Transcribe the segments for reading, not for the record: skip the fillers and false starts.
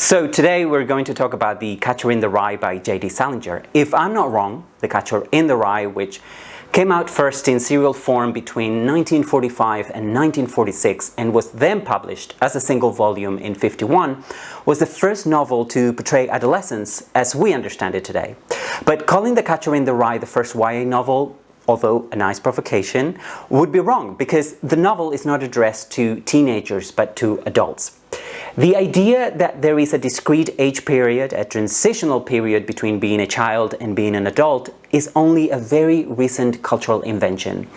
So today we're going to talk about The Catcher in the Rye by J.D. Salinger. If I'm not wrong, The Catcher in the Rye, which came out first in serial form between 1945 and 1946 and was then published as a single volume in 51, was the first novel to portray adolescence as we understand it today. But calling The Catcher in the Rye the first YA novel, although a nice provocation, would be wrong because the novel is not addressed to teenagers but to adults. The idea that there is a discrete age period, a transitional period between being a child and being an adult, is only a very recent cultural invention.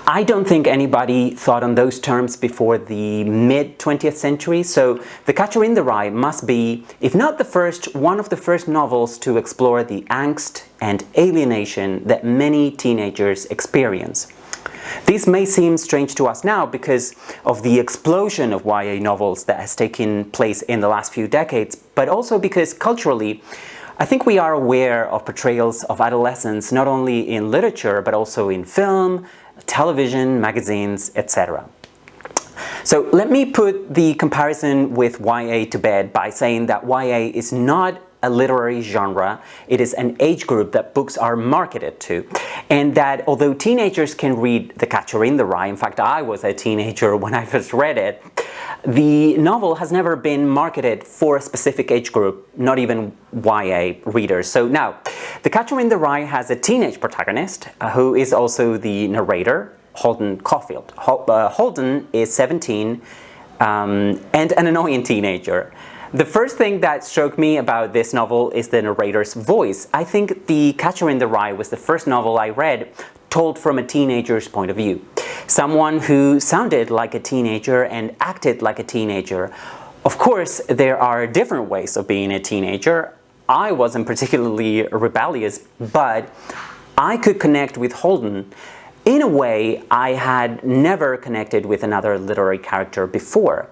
I don't think anybody thought on those terms before the mid-20th century, so The Catcher in the Rye must be, if not the first, one of the first novels to explore the angst and alienation that many teenagers experience. This may seem strange to us now because of the explosion of YA novels that has taken place in the last few decades, but also because culturally, I think we are aware of portrayals of adolescence not only in literature but also in film, television, magazines, etc. So let me put the comparison with YA to bed by saying that YA is not a literary genre, it is an age group that books are marketed to, and that although teenagers can read The Catcher in the Rye, in fact I was a teenager when I first read it, the novel has never been marketed for a specific age group, not even YA readers. So now, The Catcher in the Rye has a teenage protagonist who is also the narrator, Holden Caulfield. Holden is 17 and an annoying teenager. The first thing that struck me about this novel is the narrator's voice. I think The Catcher in the Rye was the first novel I read told from a teenager's point of view. Someone who sounded like a teenager and acted like a teenager. Of course, there are different ways of being a teenager. I wasn't particularly rebellious, but I could connect with Holden in a way I had never connected with another literary character before.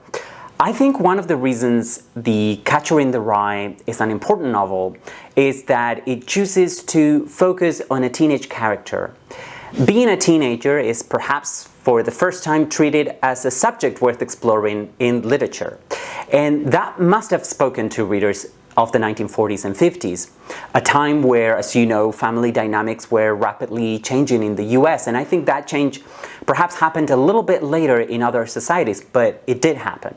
I think one of the reasons The Catcher in the Rye is an important novel is that it chooses to focus on a teenage character. Being a teenager is perhaps for the first time treated as a subject worth exploring in literature. And that must have spoken to readers of the 1940s and 50s, a time where, as you know, family dynamics were rapidly changing in the US, and I think that change perhaps happened a little bit later in other societies, but it did happen.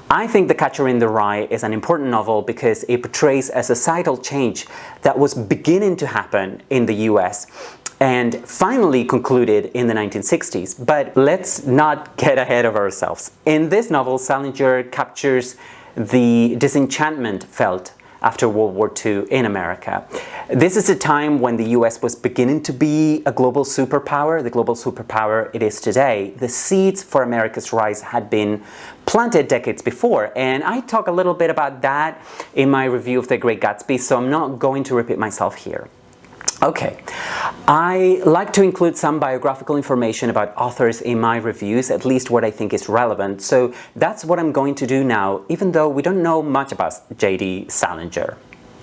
I think The Catcher in the Rye is an important novel because it portrays a societal change that was beginning to happen in the US and finally concluded in the 1960s. But let's not get ahead of ourselves. In this novel, Salinger captures the disenchantment felt after World War II in America. This is a time when the US was beginning to be a global superpower, the global superpower it is today. The seeds for America's rise had been planted decades before, and I talk a little bit about that in my review of The Great Gatsby, so I'm not going to repeat myself here. Okay, I like to include some biographical information about authors in my reviews, at least what I think is relevant, so that's what I'm going to do now, even though we don't know much about J.D. Salinger.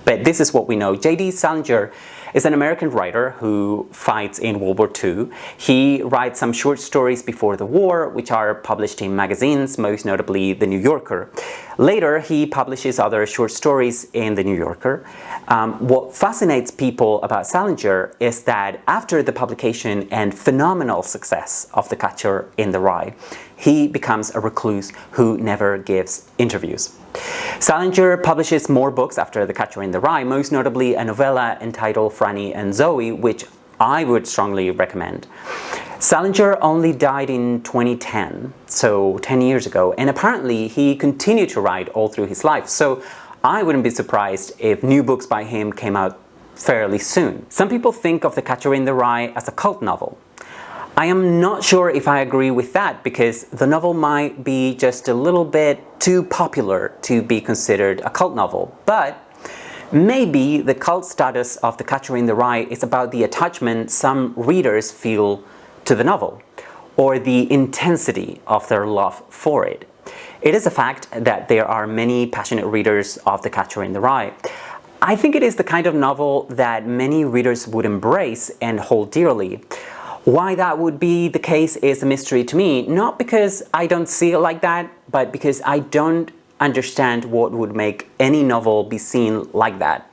But this is what we know. J.D. Salinger is an American writer who fights in World War II. He writes some short stories before the war, which are published in magazines, most notably The New Yorker. Later, he publishes other short stories in The New Yorker. What fascinates people about Salinger is that after the publication and phenomenal success of The Catcher in the Rye, he becomes a recluse who never gives interviews. Salinger publishes more books after The Catcher in the Rye, most notably a novella entitled Franny and Zooey, which I would strongly recommend. Salinger only died in 2010, so 10 years ago, and apparently he continued to write all through his life, so I wouldn't be surprised if new books by him came out fairly soon. Some people think of The Catcher in the Rye as a cult novel. I am not sure if I agree with that because the novel might be just a little bit too popular to be considered a cult novel, but maybe the cult status of The Catcher in the Rye is about the attachment some readers feel to the novel, or the intensity of their love for it. It is a fact that there are many passionate readers of The Catcher in the Rye. I think it is the kind of novel that many readers would embrace and hold dearly. Why that would be the case is a mystery to me, not because I don't see it like that, but because I don't understand what would make any novel be seen like that.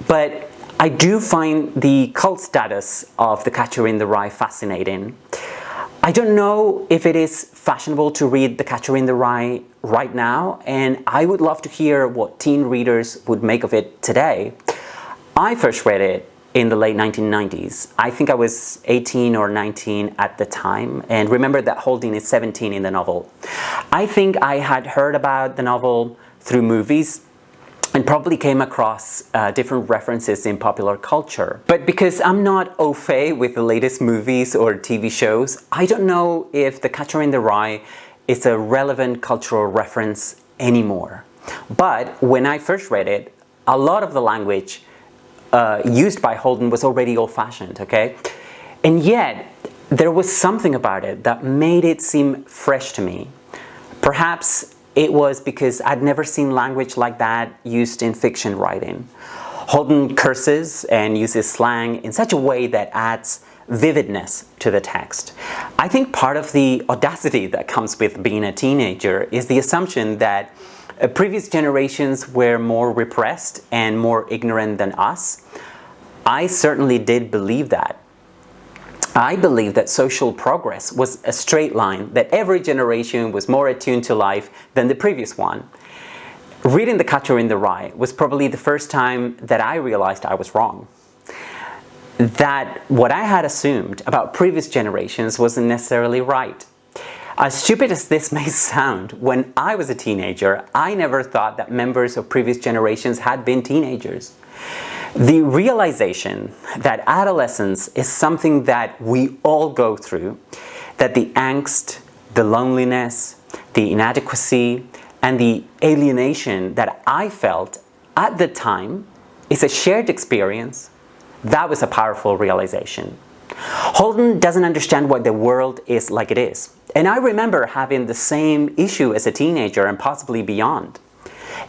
But I do find the cult status of The Catcher in the Rye fascinating. I don't know if it is fashionable to read The Catcher in the Rye right now, and I would love to hear what teen readers would make of it today. I first read it in the late 1990s. I think I was 18 or 19 at the time, and remember that Holden is 17 in the novel. I think I had heard about the novel through movies and probably came across different references in popular culture. But because I'm not au fait with the latest movies or TV shows, I don't know if The Catcher in the Rye is a relevant cultural reference anymore. But when I first read it, a lot of the language used by Holden was already old-fashioned, okay? And yet, there was something about it that made it seem fresh to me. Perhaps it was because I'd never seen language like that used in fiction writing. Holden curses and uses slang in such a way that adds vividness to the text. I think part of the audacity that comes with being a teenager is the assumption that previous generations were more repressed and more ignorant than us. I certainly did believe that. I believe that social progress was a straight line, that every generation was more attuned to life than the previous one. Reading The Catcher in the Rye was probably the first time that I realized I was wrong. That what I had assumed about previous generations wasn't necessarily right. As stupid as this may sound, when I was a teenager, I never thought that members of previous generations had been teenagers. The realization that adolescence is something that we all go through, that the angst, the loneliness, the inadequacy, and the alienation that I felt at the time is a shared experience, that was a powerful realization. Holden doesn't understand why the world is like it is. And I remember having the same issue as a teenager and possibly beyond.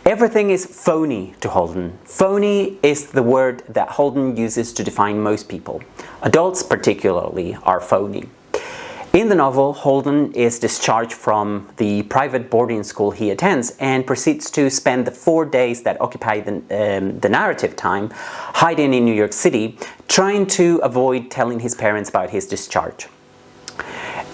Everything is phony to Holden. Phony is the word that Holden uses to define most people. Adults particularly are phony. In the novel, Holden is discharged from the private boarding school he attends and proceeds to spend the 4 days that occupy the narrative time hiding in New York City, trying to avoid telling his parents about his discharge.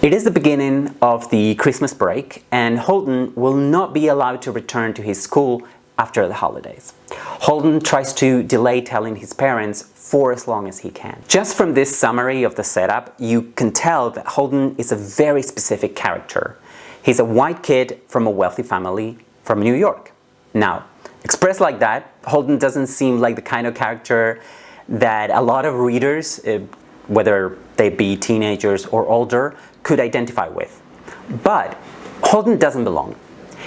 It is the beginning of the Christmas break, and Holden will not be allowed to return to his school after the holidays. Holden tries to delay telling his parents for as long as he can. Just from this summary of the setup, you can tell that Holden is a very specific character. He's a white kid from a wealthy family from New York. Now, expressed like that, Holden doesn't seem like the kind of character that a lot of readers, whether they be teenagers or older, could identify with. But Holden doesn't belong.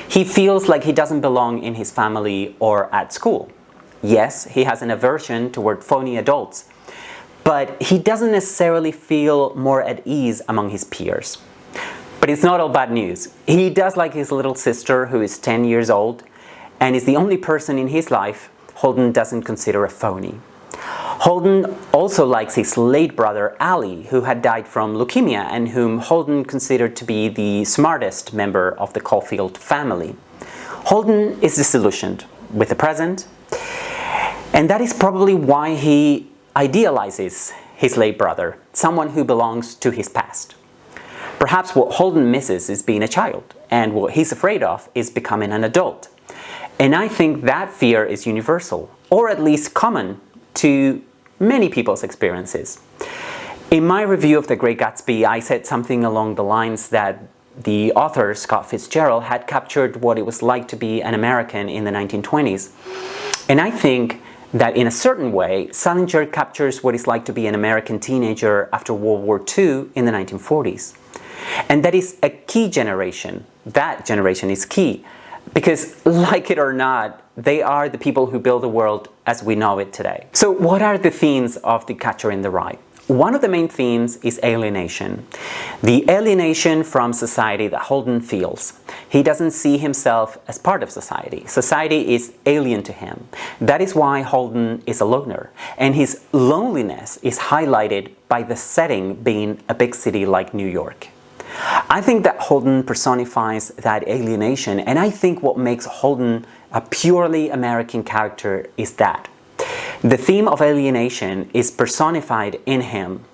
He feels like he doesn't belong in his family or at school. Yes, he has an aversion toward phony adults, but he doesn't necessarily feel more at ease among his peers. But it's not all bad news. He does like his little sister, who is 10 years old, and is the only person in his life Holden doesn't consider a phony. Holden also likes his late brother, Ali, who had died from leukemia and whom Holden considered to be the smartest member of the Caulfield family. Holden is disillusioned with the present, and that is probably why he idealizes his late brother, someone who belongs to his past. Perhaps what Holden misses is being a child, and what he's afraid of is becoming an adult. And I think that fear is universal, or at least common to many people's experiences. In my review of The Great Gatsby, I said something along the lines that the author, Scott Fitzgerald, had captured what it was like to be an American in the 1920s. And I think that in a certain way, Salinger captures what it's like to be an American teenager after World War II in the 1940s. And that is a key generation. That generation is key. Because, like it or not, they are the people who build the world as we know it today. So what are the themes of The Catcher in the Rye? One of the main themes is alienation. The alienation from society that Holden feels. He doesn't see himself as part of society. Society is alien to him. That is why Holden is a loner. And his loneliness is highlighted by the setting being a big city like New York. I think that Holden personifies that alienation, and I think what makes Holden a purely American character is that the theme of alienation is personified in him.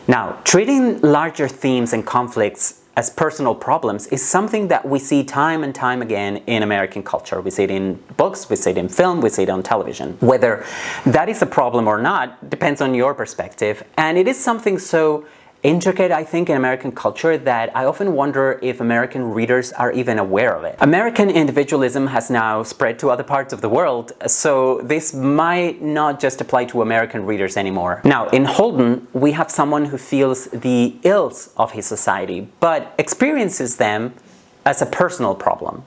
Now, treating larger themes and conflicts as personal problems is something that we see time and time again in American culture. We see it in books, we see it in film, we see it on television. Whether that is a problem or not depends on your perspective, and it is something so intricate, I think, in American culture that I often wonder if American readers are even aware of it. American individualism has now spread to other parts of the world, so this might not just apply to American readers anymore. Now, in Holden, we have someone who feels the ills of his society, but experiences them as a personal problem.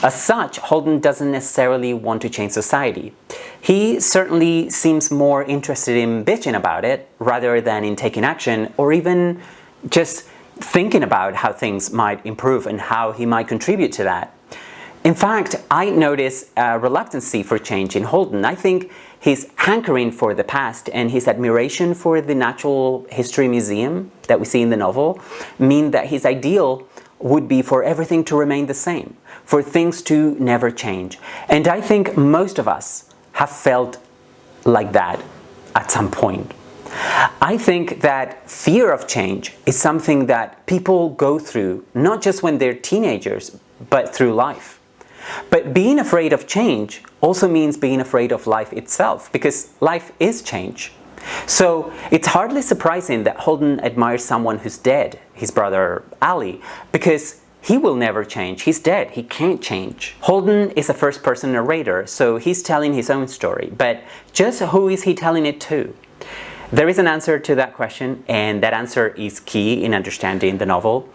As such, Holden doesn't necessarily want to change society. He certainly seems more interested in bitching about it rather than in taking action or even just thinking about how things might improve and how he might contribute to that. In fact, I notice a reluctancy for change in Holden. I think his hankering for the past and his admiration for the Natural History Museum that we see in the novel mean that his ideal would be for everything to remain the same, for things to never change. And I think most of us have felt like that at some point. I think that fear of change is something that people go through, not just when they're teenagers, but through life. But being afraid of change also means being afraid of life itself, because life is change. So it's hardly surprising that Holden admires someone who's dead, his brother Ali, because he will never change. He's dead. He can't change. Holden is a first-person narrator, so he's telling his own story. But just who is he telling it to? There is an answer to that question, and that answer is key in understanding the novel.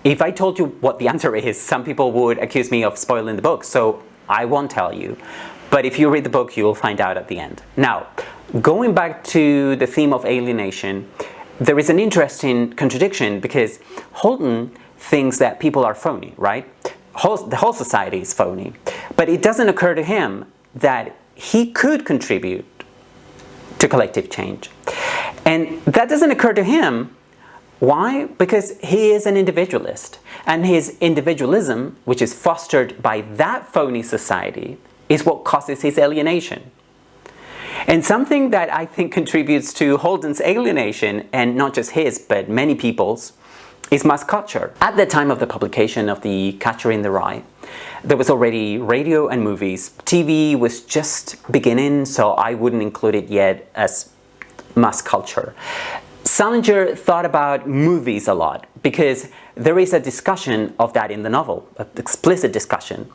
If I told you what the answer is, some people would accuse me of spoiling the book, so I won't tell you. But if you read the book, you will find out at the end. Now, going back to the theme of alienation, there is an interesting contradiction because Holden thinks that people are phony, right? The whole society is phony. But it doesn't occur to him that he could contribute to collective change. And that doesn't occur to him. Why? Because he is an individualist. And his individualism, which is fostered by that phony society, is what causes his alienation. And something that I think contributes to Holden's alienation, and not just his, but many people's, is mass culture. At the time of the publication of The Catcher in the Rye, there was already radio and movies. TV was just beginning, so I wouldn't include it yet as mass culture. Salinger thought about movies a lot because there is a discussion of that in the novel, an explicit discussion.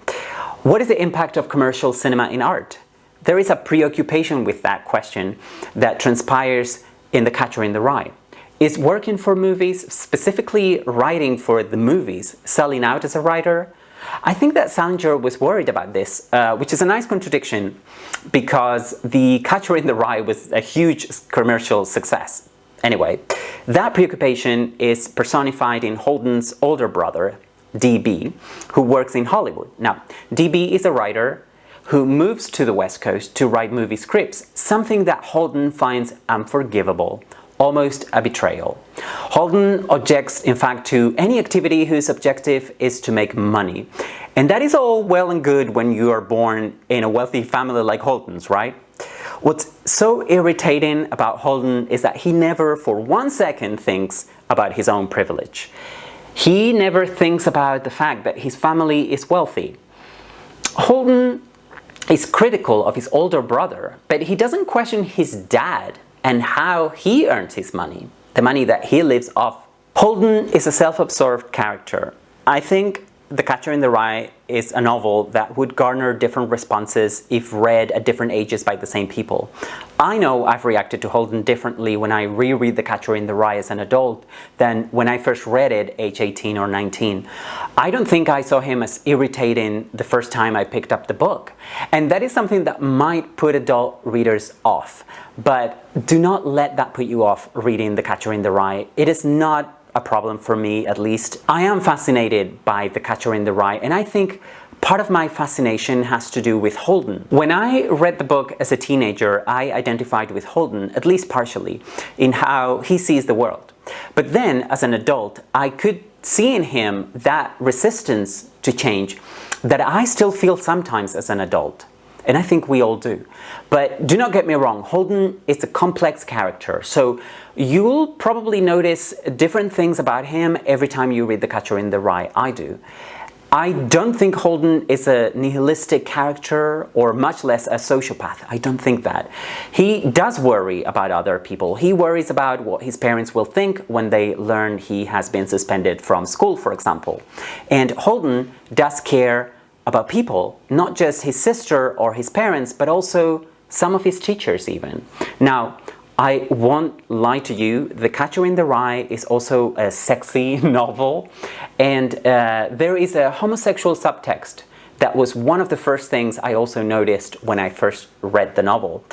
What is the impact of commercial cinema in art? There is a preoccupation with that question that transpires in The Catcher in the Rye. Is working for movies, specifically writing for the movies, selling out as a writer? I think that Salinger was worried about this, which is a nice contradiction because The Catcher in the Rye was a huge commercial success. Anyway, that preoccupation is personified in Holden's older brother, D.B., who works in Hollywood. Now, D.B. is a writer who moves to the West Coast to write movie scripts, something that Holden finds unforgivable, almost a betrayal. Holden objects, in fact, to any activity whose objective is to make money. And that is all well and good when you are born in a wealthy family like Holden's, right? What's so irritating about Holden is that he never for 1 second thinks about his own privilege. He never thinks about the fact that his family is wealthy. Holden is critical of his older brother, but he doesn't question his dad and how he earns his money, the money that he lives off. Holden is a self-absorbed character. I think The Catcher in the Rye is a novel that would garner different responses if read at different ages by the same people. I know I've reacted to Holden differently when I reread The Catcher in the Rye as an adult than when I first read it age 18 or 19. I don't think I saw him as irritating the first time I picked up the book. And that is something that might put adult readers off. But do not let that put you off reading The Catcher in the Rye. It is not a problem for me, at least. I am fascinated by The Catcher in the Rye, and I think part of my fascination has to do with Holden. When I read the book as a teenager, I identified with Holden, at least partially, in how he sees the world. But then, as an adult, I could see in him that resistance to change that I still feel sometimes as an adult. And I think we all do. But do not get me wrong, Holden is a complex character. So you'll probably notice different things about him every time you read The Catcher in the Rye. I do. I don't think Holden is a nihilistic character or much less a sociopath. I don't think that. He does worry about other people. He worries about what his parents will think when they learn he has been suspended from school, for example. And Holden does care about people, not just his sister or his parents, but also some of his teachers even. Now, I won't lie to you, The Catcher in the Rye is also a sexy novel, and there is a homosexual subtext that was one of the first things I also noticed when I first read the novel.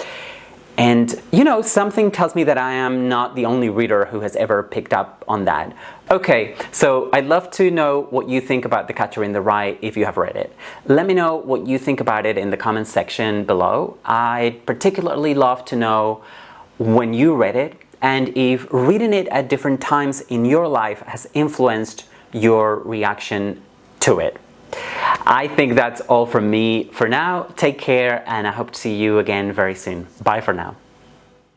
And, you know, something tells me that I am not the only reader who has ever picked up on that. Okay, so I'd love to know what you think about The Catcher in the Rye if you have read it. Let me know what you think about it in the comments section below. I'd particularly love to know when you read it and if reading it at different times in your life has influenced your reaction to it. I think that's all from me for now. Take care, and I hope to see you again very soon. Bye for now.